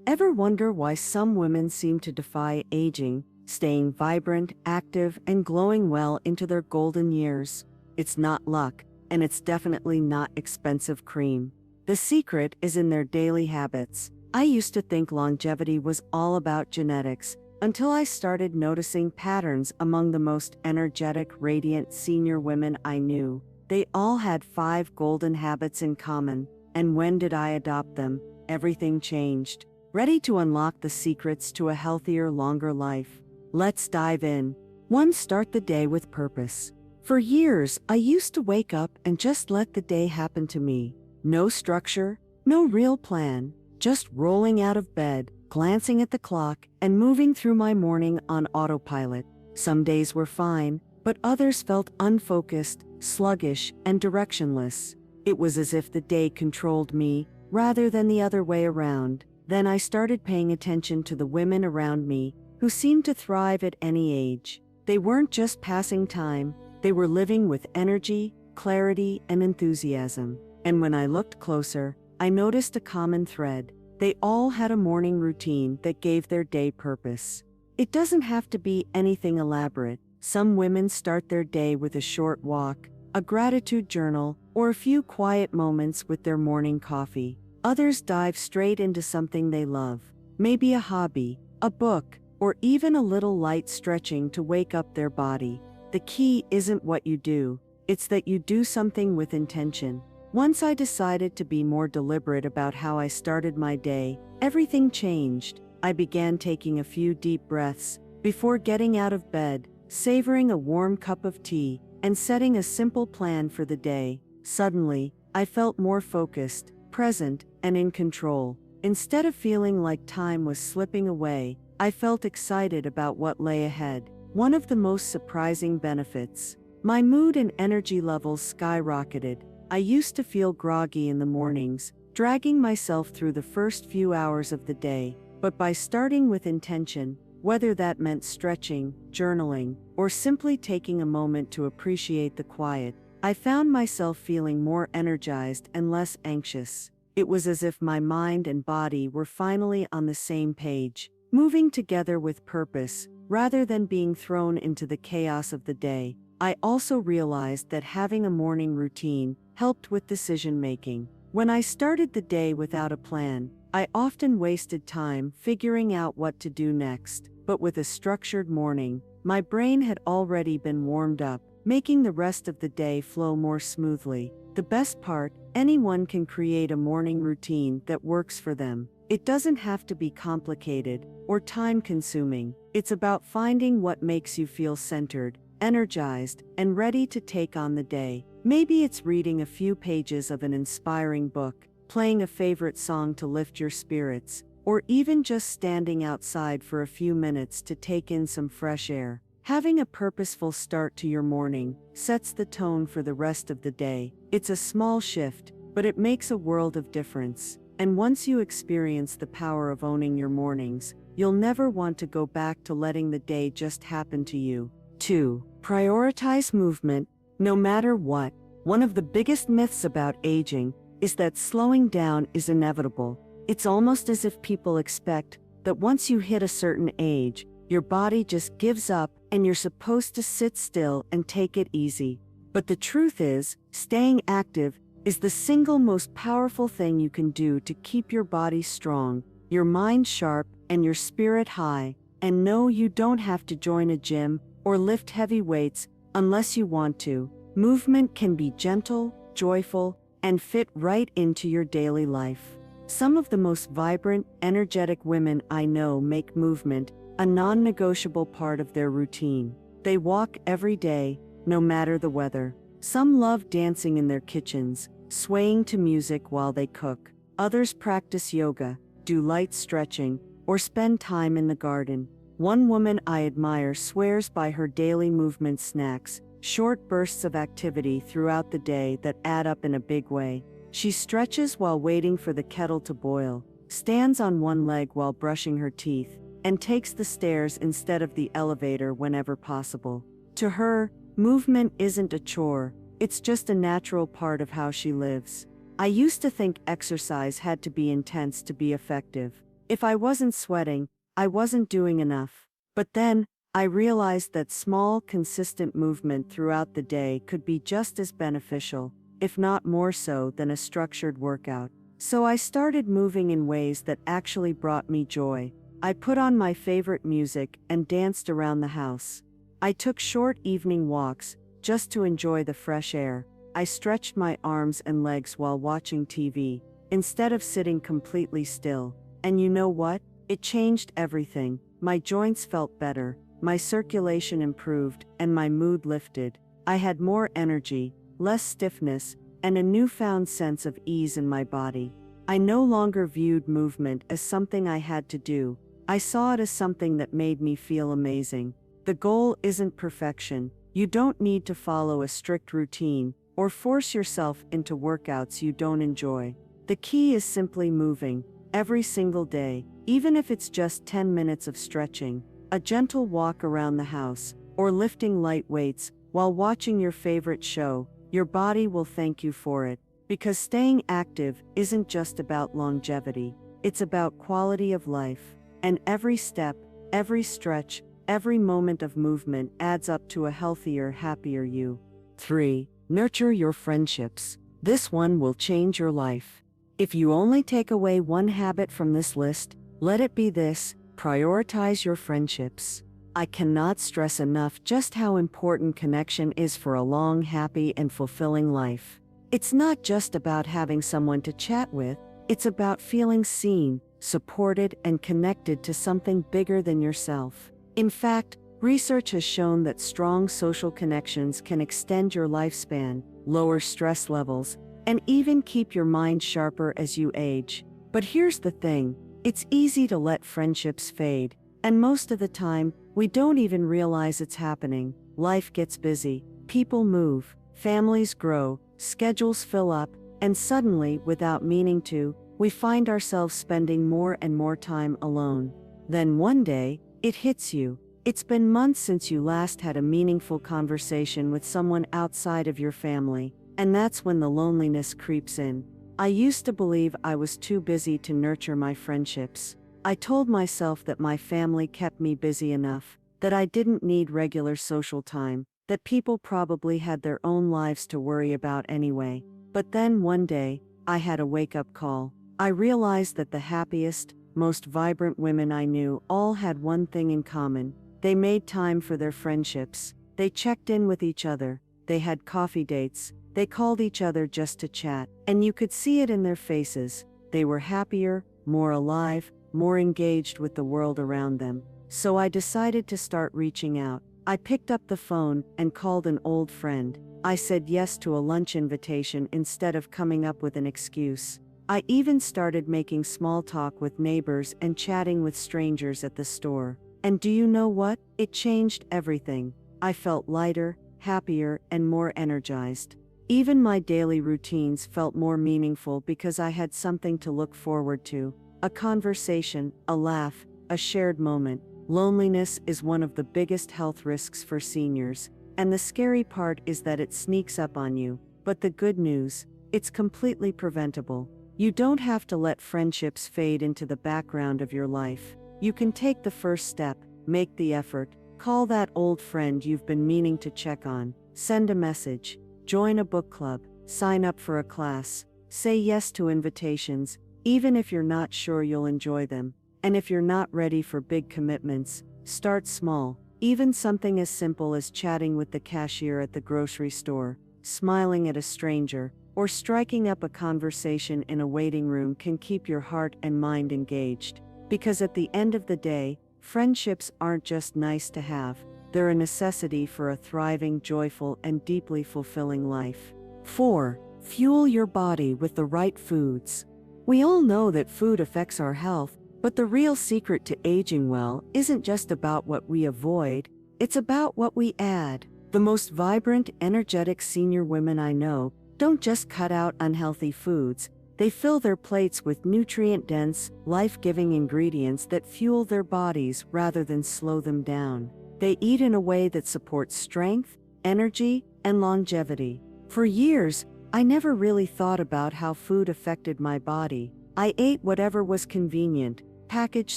Ever wonder why some women seem to defy aging, staying vibrant, active, and glowing well into their golden years? It's not luck, and it's definitely not expensive cream. The secret is in their daily habits. I used to think longevity was all about genetics, until I started noticing patterns among the most energetic, radiant senior women I knew. They all had 5 golden habits in common, and when did I adopt them? Everything changed. Ready to unlock the secrets to a healthier, longer life? Let's dive in. 1. Start the day with purpose. For years, I used to wake up and just let the day happen to me. No structure, no real plan, just rolling out of bed, glancing at the clock, and moving through my morning on autopilot. Some days were fine, but others felt unfocused, sluggish, and directionless. It was as if the day controlled me, rather than the other way around. Then I started paying attention to the women around me, who seemed to thrive at any age. They weren't just passing time, they were living with energy, clarity, and enthusiasm. And when I looked closer, I noticed a common thread. They all had a morning routine that gave their day purpose. It doesn't have to be anything elaborate. Some women start their day with a short walk, a gratitude journal, or a few quiet moments with their morning coffee. Others dive straight into something they love, maybe a hobby, a book, or even a little light stretching to wake up their body. The key isn't what you do, it's that you do something with intention. Once I decided to be more deliberate about how I started my day, everything changed. I began taking a few deep breaths before getting out of bed, savoring a warm cup of tea, and setting a simple plan for the day. Suddenly, I felt more focused, present, and in control. Instead of feeling like time was slipping away, I felt excited about what lay ahead. One of the most surprising benefits. My mood and energy levels skyrocketed. I used to feel groggy in the mornings, dragging myself through the first few hours of the day, but by starting with intention, whether that meant stretching, journaling, or simply taking a moment to appreciate the quiet, I found myself feeling more energized and less anxious. It was as if my mind and body were finally on the same page, moving together with purpose, rather than being thrown into the chaos of the day. I also realized that having a morning routine helped with decision-making. When I started the day without a plan, I often wasted time figuring out what to do next. But with a structured morning, my brain had already been warmed up, making the rest of the day flow more smoothly. The best part, anyone can create a morning routine that works for them. It doesn't have to be complicated or time-consuming. It's about finding what makes you feel centered, energized, and ready to take on the day. Maybe it's reading a few pages of an inspiring book, playing a favorite song to lift your spirits, or even just standing outside for a few minutes to take in some fresh air. Having a purposeful start to your morning sets the tone for the rest of the day. It's a small shift, but it makes a world of difference. And once you experience the power of owning your mornings, you'll never want to go back to letting the day just happen to you. 2. Prioritize movement, no matter what. One of the biggest myths about aging is that slowing down is inevitable. It's almost as if people expect that once you hit a certain age, your body just gives up and you're supposed to sit still and take it easy. But the truth is, staying active is the single most powerful thing you can do to keep your body strong, your mind sharp, and your spirit high. And no, you don't have to join a gym or lift heavy weights unless you want to. Movement can be gentle, joyful, and fit right into your daily life. Some of the most vibrant, energetic women I know make movement a non-negotiable part of their routine. They walk every day, no matter the weather. Some love dancing in their kitchens, swaying to music while they cook. Others practice yoga, do light stretching, or spend time in the garden. One woman I admire swears by her daily movement snacks, short bursts of activity throughout the day that add up in a big way. She stretches while waiting for the kettle to boil, stands on one leg while brushing her teeth, and takes the stairs instead of the elevator whenever possible. To her, movement isn't a chore, it's just a natural part of how she lives. I used to think exercise had to be intense to be effective. If I wasn't sweating, I wasn't doing enough. But then, I realized that small, consistent movement throughout the day could be just as beneficial, if not more so, than a structured workout. So I started moving in ways that actually brought me joy. I put on my favorite music and danced around the house. I took short evening walks, just to enjoy the fresh air. I stretched my arms and legs while watching TV, instead of sitting completely still. And you know what? It changed everything. My joints felt better, my circulation improved, and my mood lifted. I had more energy, less stiffness, and a newfound sense of ease in my body. I no longer viewed movement as something I had to do. I saw it as something that made me feel amazing. The goal isn't perfection. You don't need to follow a strict routine or force yourself into workouts you don't enjoy. The key is simply moving, every single day, even if it's just 10 minutes of stretching, a gentle walk around the house, or lifting light weights while watching your favorite show. Your body will thank you for it, because staying active isn't just about longevity, it's about quality of life. And every step, every stretch, every moment of movement adds up to a healthier, happier you. 3. Nurture your friendships. This one will change your life. If you only take away one habit from this list, let it be this: prioritize your friendships. I cannot stress enough just how important connection is for a long, happy, and fulfilling life. It's not just about having someone to chat with, it's about feeling seen, supported, and connected to something bigger than yourself. In fact, research has shown that strong social connections can extend your lifespan, lower stress levels, and even keep your mind sharper as you age. But here's the thing: it's easy to let friendships fade, and most of the time, we don't even realize it's happening. Life gets busy, people move, families grow, schedules fill up, and suddenly, without meaning to, we find ourselves spending more and more time alone. Then one day, it hits you. It's been months since you last had a meaningful conversation with someone outside of your family, and that's when the loneliness creeps in. I used to believe I was too busy to nurture my friendships. I told myself that my family kept me busy enough, that I didn't need regular social time, that people probably had their own lives to worry about anyway. But then one day, I had a wake-up call. I realized that the happiest, most vibrant women I knew all had one thing in common: they made time for their friendships, they checked in with each other, they had coffee dates, they called each other just to chat, and you could see it in their faces. They were happier, more alive, more engaged with the world around them. So I decided to start reaching out. I picked up the phone and called an old friend. I said yes to a lunch invitation instead of coming up with an excuse. I even started making small talk with neighbors and chatting with strangers at the store. And do you know what? It changed everything. I felt lighter, happier, and more energized. Even my daily routines felt more meaningful because I had something to look forward to. A conversation, a laugh, a shared moment. Loneliness is one of the biggest health risks for seniors, and the scary part is that it sneaks up on you. But the good news, it's completely preventable. You don't have to let friendships fade into the background of your life. You can take the first step, make the effort, call that old friend you've been meaning to check on, send a message, join a book club, sign up for a class, say yes to invitations, even if you're not sure you'll enjoy them. And if you're not ready for big commitments, start small. Even something as simple as chatting with the cashier at the grocery store, smiling at a stranger, or striking up a conversation in a waiting room can keep your heart and mind engaged. Because at the end of the day, friendships aren't just nice to have, they're a necessity for a thriving, joyful, and deeply fulfilling life. 4. Fuel your body with the right foods. We all know that food affects our health, but the real secret to aging well isn't just about what we avoid, it's about what we add. The most vibrant, energetic senior women I know don't just cut out unhealthy foods, they fill their plates with nutrient-dense, life-giving ingredients that fuel their bodies rather than slow them down. They eat in a way that supports strength, energy, and longevity. For years, I never really thought about how food affected my body. I ate whatever was convenient, packaged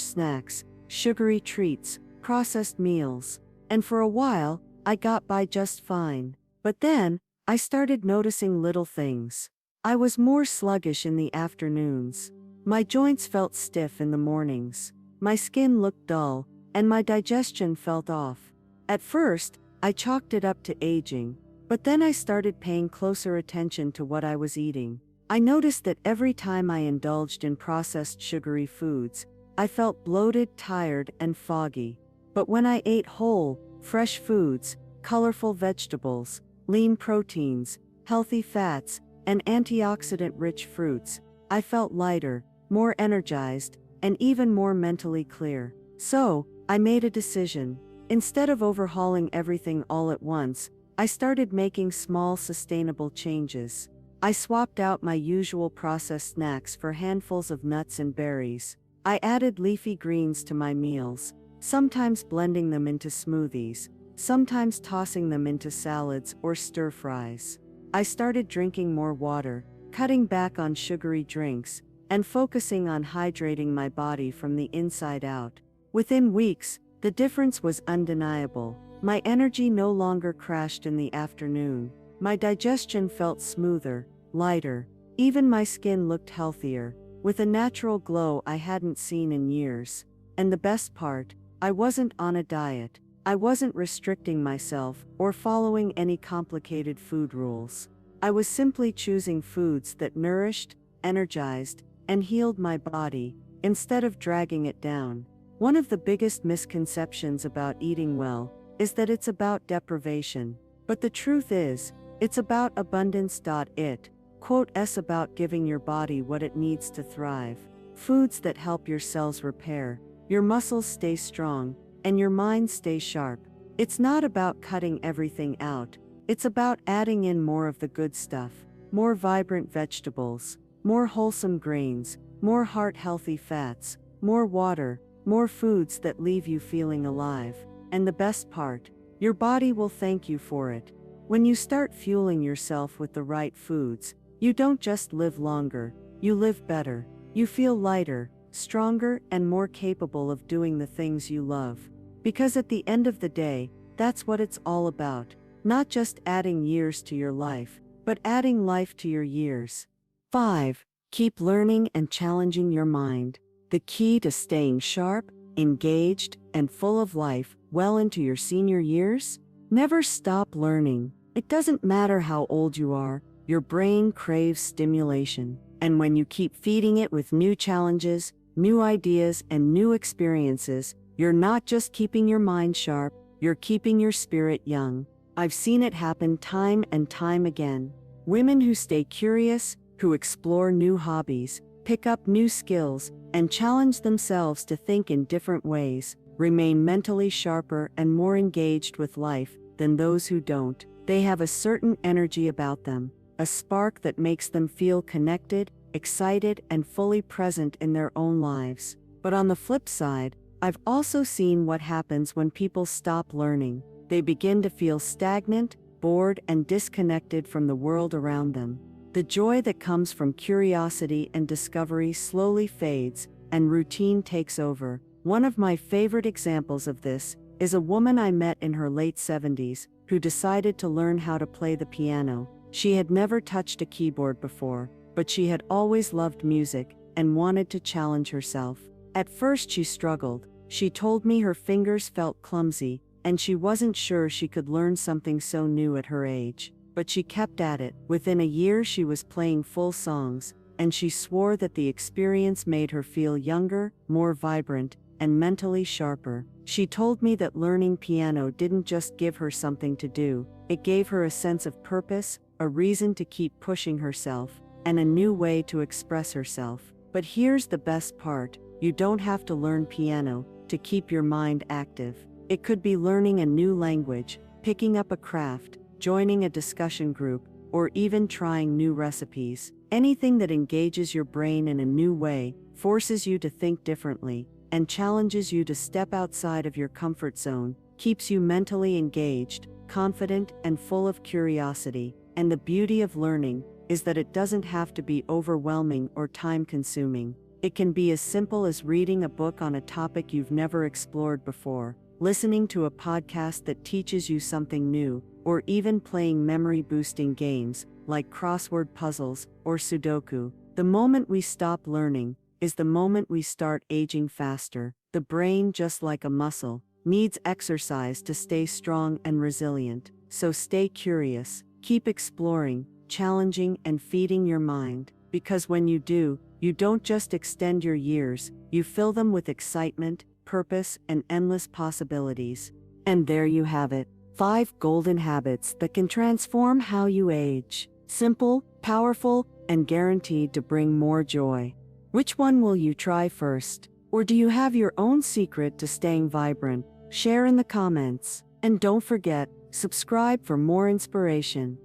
snacks, sugary treats, processed meals. And for a while, I got by just fine. But then, I started noticing little things. I was more sluggish in the afternoons. My joints felt stiff in the mornings. My skin looked dull, and my digestion felt off. At first, I chalked it up to aging, but then I started paying closer attention to what I was eating. I noticed that every time I indulged in processed sugary foods, I felt bloated, tired, and foggy. But when I ate whole, fresh foods, colorful vegetables, lean proteins, healthy fats, and antioxidant-rich fruits, I felt lighter, more energized, and even more mentally clear. So, I made a decision. Instead of overhauling everything all at once, I started making small, sustainable changes. I swapped out my usual processed snacks for handfuls of nuts and berries. I added leafy greens to my meals, sometimes blending them into smoothies, sometimes tossing them into salads or stir-fries. I started drinking more water, cutting back on sugary drinks, and focusing on hydrating my body from the inside out. Within weeks, the difference was undeniable. My energy no longer crashed in the afternoon. My digestion felt smoother, lighter. Even my skin looked healthier, with a natural glow I hadn't seen in years. And the best part, I wasn't on a diet. I wasn't restricting myself or following any complicated food rules. I was simply choosing foods that nourished, energized, and healed my body, instead of dragging it down. One of the biggest misconceptions about eating well is that it's about deprivation. But the truth is, it's about abundance. It's about giving your body what it needs to thrive. Foods that help your cells repair, your muscles stay strong, and your mind stay sharp. It's not about cutting everything out. It's about adding in more of the good stuff, more vibrant vegetables, more wholesome grains, more heart-healthy fats, more water, more foods that leave you feeling alive. And the best part, your body will thank you for it. When you start fueling yourself with the right foods, you don't just live longer, you live better. You feel lighter, stronger, and more capable of doing the things you love. Because at the end of the day, that's what it's all about. Not just adding years to your life, but adding life to your years. 5. Keep learning and challenging your mind. The key to staying sharp, engaged, and full of life well into your senior years? Never stop learning. It doesn't matter how old you are, your brain craves stimulation. And when you keep feeding it with new challenges, new ideas, and new experiences, you're not just keeping your mind sharp, you're keeping your spirit young. I've seen it happen time and time again. Women who stay curious, who explore new hobbies, pick up new skills, and challenge themselves to think in different ways, remain mentally sharper and more engaged with life than those who don't. They have a certain energy about them, a spark that makes them feel connected, excited, and fully present in their own lives. But on the flip side, I've also seen what happens when people stop learning. They begin to feel stagnant, bored, and disconnected from the world around them. The joy that comes from curiosity and discovery slowly fades, and routine takes over. One of my favorite examples of this is a woman I met in her late 70s who decided to learn how to play the piano. She had never touched a keyboard before, but she had always loved music and wanted to challenge herself. At first she struggled. She told me her fingers felt clumsy, and she wasn't sure she could learn something so new at her age. But she kept at it. Within a year she was playing full songs, and she swore that the experience made her feel younger, more vibrant, and mentally sharper. She told me that learning piano didn't just give her something to do, it gave her a sense of purpose, a reason to keep pushing herself, and a new way to express herself. But here's the best part, you don't have to learn piano to keep your mind active. It could be learning a new language, picking up a craft, joining a discussion group, or even trying new recipes. Anything that engages your brain in a new way, forces you to think differently, and challenges you to step outside of your comfort zone, keeps you mentally engaged, confident, and full of curiosity. And the beauty of learning is that it doesn't have to be overwhelming or time-consuming. It can be as simple as reading a book on a topic you've never explored before, listening to a podcast that teaches you something new, or even playing memory-boosting games like crossword puzzles or Sudoku. The moment we stop learning is the moment we start aging faster. The brain, just like a muscle, needs exercise to stay strong and resilient. So stay curious, keep exploring, challenging, and feeding your mind, because when you do, you don't just extend your years, you fill them with excitement, purpose, and endless possibilities. And there you have it, 5 golden habits that can transform how you age. Simple, powerful, and guaranteed to bring more joy. Which one will you try first? Or do you have your own secret to staying vibrant? Share in the comments. And don't forget, subscribe for more inspiration.